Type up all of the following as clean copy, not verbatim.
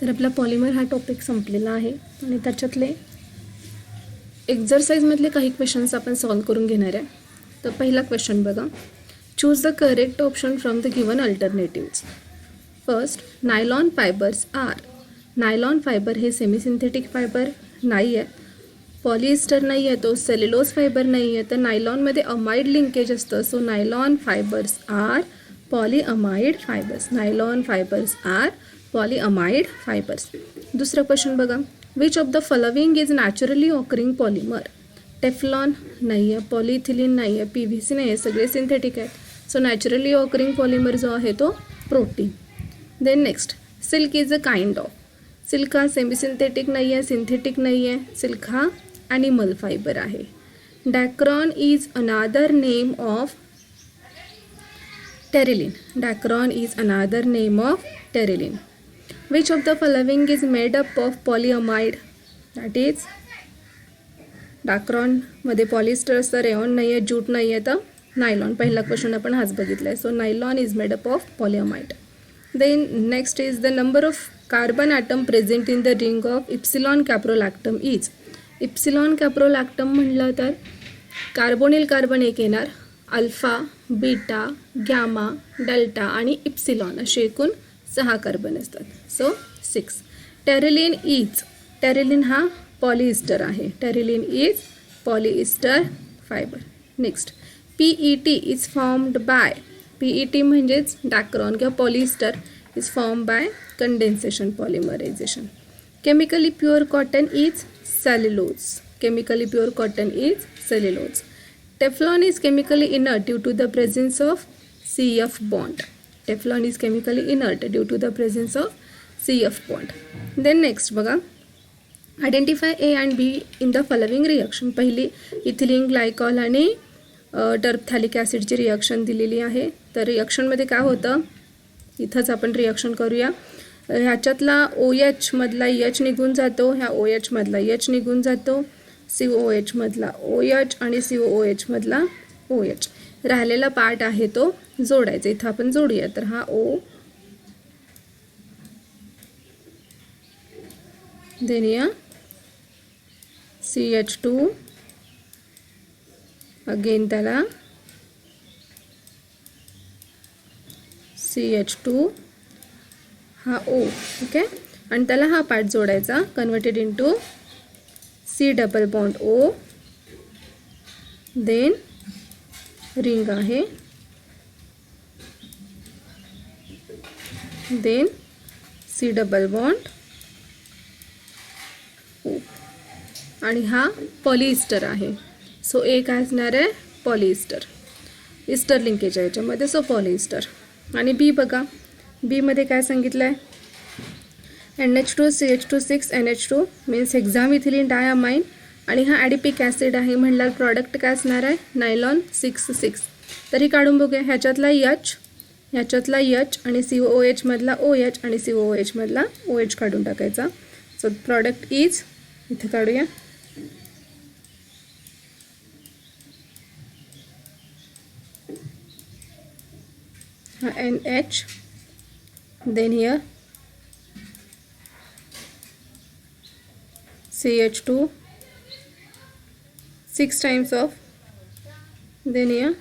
तर आपला पॉलिमर हा टॉपिक संपलेला आहे आणि त्याच्यातले एक्झरसाइजमधले काही क्वेश्चन्स आपण सॉल्व करून घेणार आहे. तर पहिला क्वेश्चन बघा. Choose the correct option from the given alternatives. First, nylon fibres are. Nylon fibre हे सेमी सिंथेटिक फायबर नाही आहे. पॉलिएस्टर नाही आहे, तो सेल्युलोज फायबर नाही आहे. तर नायलॉनमध्ये अमाइड लिंकेज असतं. So nylon fibres are polyamide fibres. Nylon fibres are polyamide fibres. दुसरा क्वेश्चन बघा. Which of the following is naturally occurring polymer. Teflon नाही आहे, पॉलिथिलीन नाही आहे, PVC नाही आहे, सगळे सिंथेटिक आहेत. सो नॅचरली ऑकरिंग पॉलिमर जो आहे तो protein. Then next, silk is a kind of. Silk हा सेमी सिंथेटिक नाही आहे, सिंथेटिक नाही आहे. सिल्क हा ॲनिमल फायबर आहे. Dacron is another name of Terylene. Dacron is another name of Terylene. Which of the following is made up of polyamide. That is डॅक्रॉनमध्ये polyester असतं, rayon नाही आहे, जूट नाही आहे, तर नायलॉन. पहिला क्वेश्चन आपण हाच बघितला आहे. So nylon is made up of polyamide. Then next is the number of carbon atom present in the ring of epsilon caprolactam is. Epsilon caprolactam म्हटलं तर कार्बोनिल कार्बन एक येणार, अल्फा, बीटा, गॅमा, डेल्टा आणि epsilon असे एकूण 6 carbon असतात. So 6. Terylene is. Terylene हा polyester आहे. Terylene is polyester fibre. Next, PET is formed by. PET म्हणजेच डॅक्रॉन किंवा polyester is form by condensation polymerisation. Chemically pure cotton is cellulose. Chemically pure cotton is cellulose. Teflon is chemically inert due to the presence of CF bond. Teflon is chemically inert due to the presence of CF bond. Then next बघा. Identify A and B in the following reaction. पहिली ethylene glycol आणि टर्पथॅलिक ॲसिडची reaction दिलेली आहे. तर रिॲक्शनमध्ये काय होतं, इथंच आपण रिॲक्शन करूया. ह्याच्यातला OH मधला H निघून जातो, ह्या OH मधला H निघून जातो, COOH मधला OH आणि COOH मधला OH. राहिलेला पार्ट आहे तो जोडायचा. इथं आपण जोडूया. तर हा O, देन या CH2, अगेन त्याला CH2, हा O. ओके, आणि त्याला हा पार्ट जोडायचा, converted into C double bond O. Then ring आहे, then C double bond O, आणि हा पॉलिइस्टर आहे. सो ए काय असणार आहे, पॉलिइस्टर. इस्टर लिंकेज आहे याच्यामध्ये, सो पॉलिइस्टर. आणि बी बघा. बीमध्ये काय सांगितलं आहे, NH2 CH2 NH2 means हेक्झामिथिलीन diamine, आणि हा ॲडिपिक ॲसिड आहे म्हणल्यावर प्रॉडक्ट काय असणार आहे, नायलॉन 6. तरी काढून बघूया. ह्याच्यातला H, ह्याच्यातला H आणि COOH मधला OH आणि COOH मधला OH काढून टाकायचा. सो प्रॉडक्ट इज, इथे काढूया, NH, then here CH2, 6 times of, then here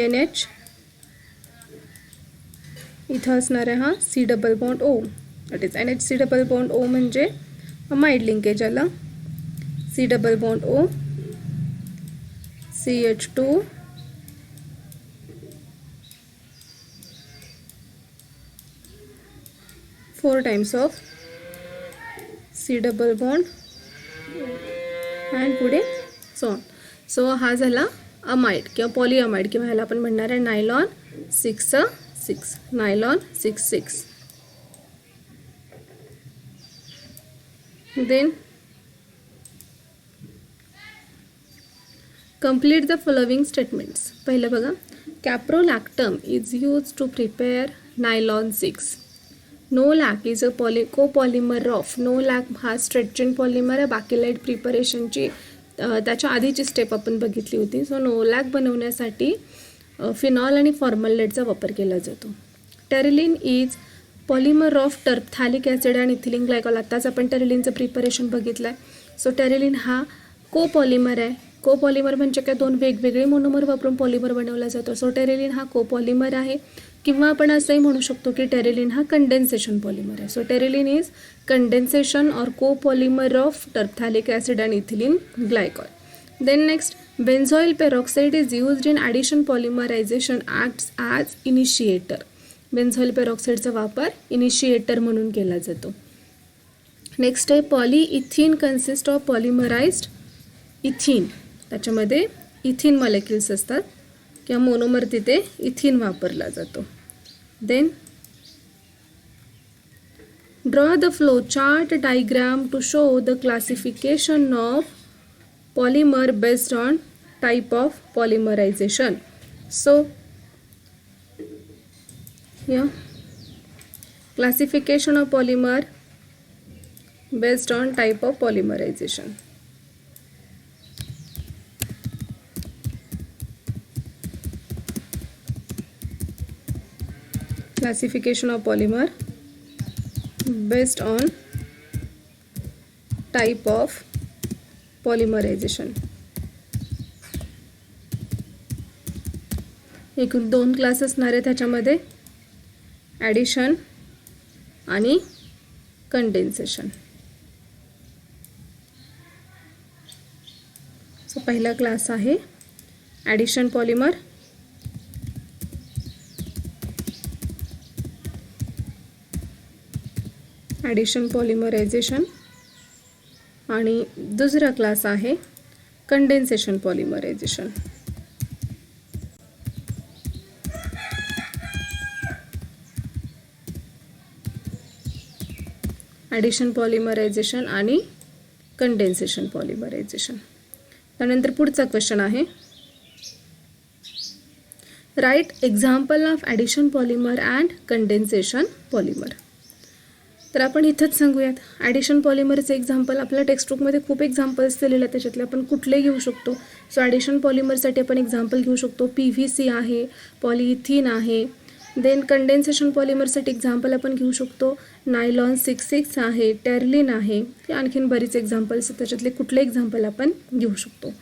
NH, इथं असणार आहे हा C double bond O. That is NHC double bond O म्हणजे अमाइड लिंकेज आला. C double bond O, CH2, four times of C double bond and पुढे sworn. So हा झाला amide किंवा पॉलीअमाइड, किंवा ह्याला आपण म्हणणार आहे nylon 6. Nylon 6. Then complete the following statements. पहिलं बघा. Caprolactam is use to prepare nylon 6. Novolac is a copolymer of. Novolac हा स्ट्रेचिंग पॉलिमर आहे. बाकीलाइट प्रिपरेशनची त्याच्या आधीची स्टेप आपण बघितली होती. सो नो लॅक बनवण्यासाठी फिनॉल आणि फॉर्मलडेटचा वापर केला जातो. Terylene is polymer of terephthalic acid आणि इथिलीन ग्लायकॉल. आत्ताच आपण टेरेलिनचं प्रिपरेशन बघितलं आहे. सो टेरेलिन हा कोपॉलिमर आहे. कोपॉलिमर म्हणजे काय, दोन वेगवेगळे मोनोमर वापरून पॉलिमर बनवला जातो. सो टेरेलिन हा कोपॉलिमर आहे, किंवा आपण असंही म्हणू शकतो की टेरेलिन हा कंडेन्सेशन पॉलिमर आहे. So Terylene is condensation or copolymer of terephthalic acid आणि ethylene glycol. Then next, benzoyl peroxide is used in addition polymerization, acts as initiator. बेन्झॉईल पेरॉक्साईडचा वापर इनिशिएटर म्हणून केला जातो. नेक्स्ट आहे पॉलीइथिन कन्सिस्ट ऑफ पॉलिमराइज्ड इथिन. त्याच्यामध्ये इथिन मॉलिक्युल्स असतात किंवा मोनोमर तिथे इथिन वापरला जातो. Then draw the flow chart diagram to show the classification of polymer based on type of polymerization. So here classification of polymer based on type of polymerization. Classification of polymer based on type of पॉलिमरायझेशन. एकूण 2 class असणार आहे त्याच्यामध्ये, addition आणि condensation. So पहिला class आहे addition polymer. Addition पॉलिमरायझेशन. आणि दुसरा class आहे कंडेन्सेशन पॉलिमरायझेशन. ॲडिशन पॉलिमरायझेशन आणि कंडेन्सेशन पॉलिमरायझेशन. त्यानंतर पुढचा क्वेश्चन आहे, write example of addition polymer and condensation polymer. तर आपण इथंच सांगूयात, ॲडिशन पॉलिमरचं एक्झाम्पल आपल्या टेक्स्टबुकमध्ये खूप एक्झाम्पल्स दिलेले आहेत, त्याच्यातले आपण कुठले घेऊ शकतो. सो ॲडिशन पॉलिमरसाठी आपण एक्झाम्पल घेऊ शकतो, PVC आहे, पॉलिइथिन आहे. देन कंडेन्सेशन पॉलिमरसाठी एक्झाम्पल आपण घेऊ शकतो, नायलॉन 66 आहे, टेरलिन आहे. आणखीन बरीच एक्झाम्पल्स आहेत, त्याच्यातले कुठले एक्झाम्पल आपण घेऊ शकतो.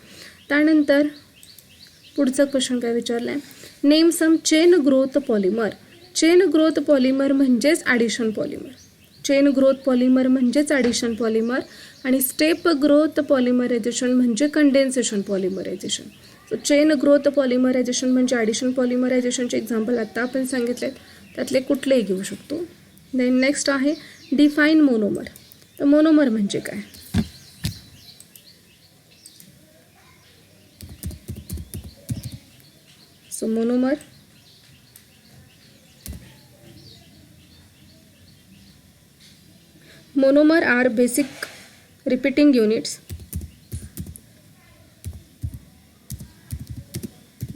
त्यानंतर पुढचा क्वेश्चन काय विचारला आहे, name some chain growth polymer. Chain growth polymer म्हणजेच addition polymer. Chain growth polymer म्हणजेच ॲडिशन पॉलिमर आणि स्टेप ग्रोथ पॉलिमरायझेशन म्हणजे condensation polymerisation. So chain growth polymerisation म्हणजे ॲडिशन पॉलिमरायझेशनचे एक्झाम्पल आत्ता आपण सांगितलेत, त्यातले कुठलेही घेऊ शकतो. देन नेक्स्ट आहे डिफाईन मोनोमर. तर मोनोमर म्हणजे काय, so monomer monomer are basic repeating units.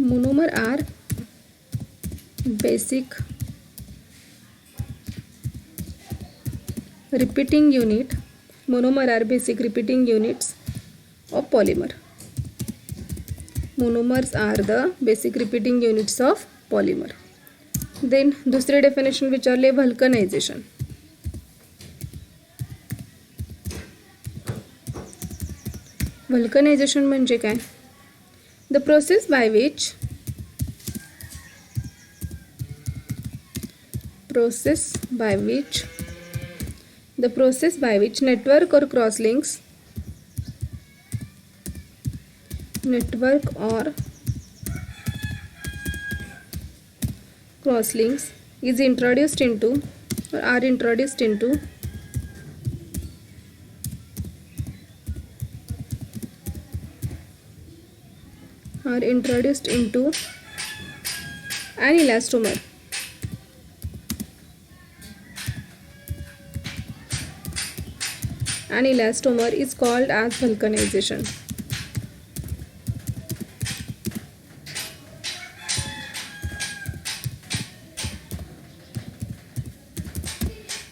Monomer are basic repeating unit. Monomer are basic repeating units of polymer. Monomers are the basic repeating units of polymer. Then दुसरे definition विचारले, व्हल्कनायझेशन. व्हल्कनायझेशन म्हणजे काय, the process by which network or crosslinks is introduced into or are introduced into an elastomer. An elastomer is called as vulcanization.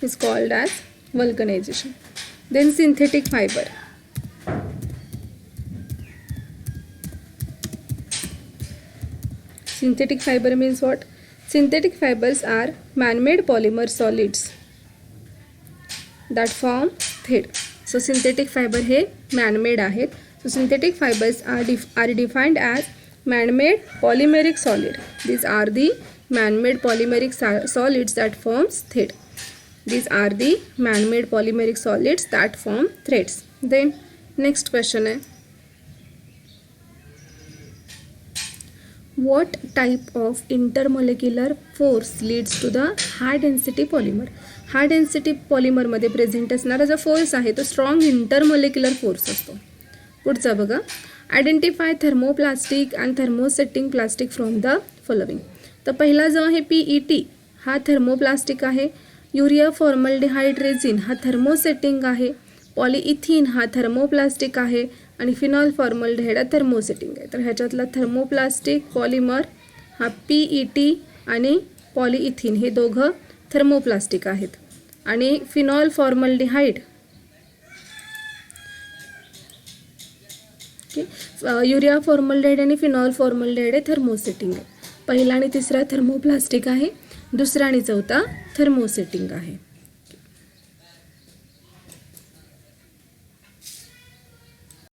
Is called as vulcanization. Then synthetic fiber. Synthetic fiber means what? Synthetic fibers are man-made polymer solids that form thread. So synthetic fiber हे man-made आहेत. So synthetic fibers are defined as man-made polymeric solid. These are the man-made polymeric solids that forms thread. These are the man-made polymeric solids that form threads. Then next question है, what type of intermolecular force leads to the high density polymer? High density पॉलिमरमध्ये present असणारा जो force आहे तो strong इंटरमोलेक्युलर force असतो. पुढचा बघा, identify thermoplastic and thermosetting plastic from the following. तर पहिला जो आहे PET हा थर्मोप्लास्टिक आहे, युरिया फॉर्मल्डिहाइड रेझिन हा थर्मोसेटिंग आहे, पॉलिइथिन हा थर्मोप्लास्टिक आहे आणि फिनॉल फॉर्मल्डिहाइड हा थर्मोसेटिंग आहे. तर ह्याच्यातला थर्मोप्लास्टिक पॉलिमर हा PET आणि पॉलिइथिन हे दोघं थर्मोप्लास्टिक आहेत आणि फिनॉल फॉर्मल्डिहाइड युरिया फॉर्मल्डिहाइड आणि फिनॉल फॉर्मल्डिहाइड हे थर्मोसेटिंग आहे. पहिला आणि तिसरा थर्मोप्लास्टिक आहे, दुसरा आणि चौथा थर्मोसेटिंग आहे.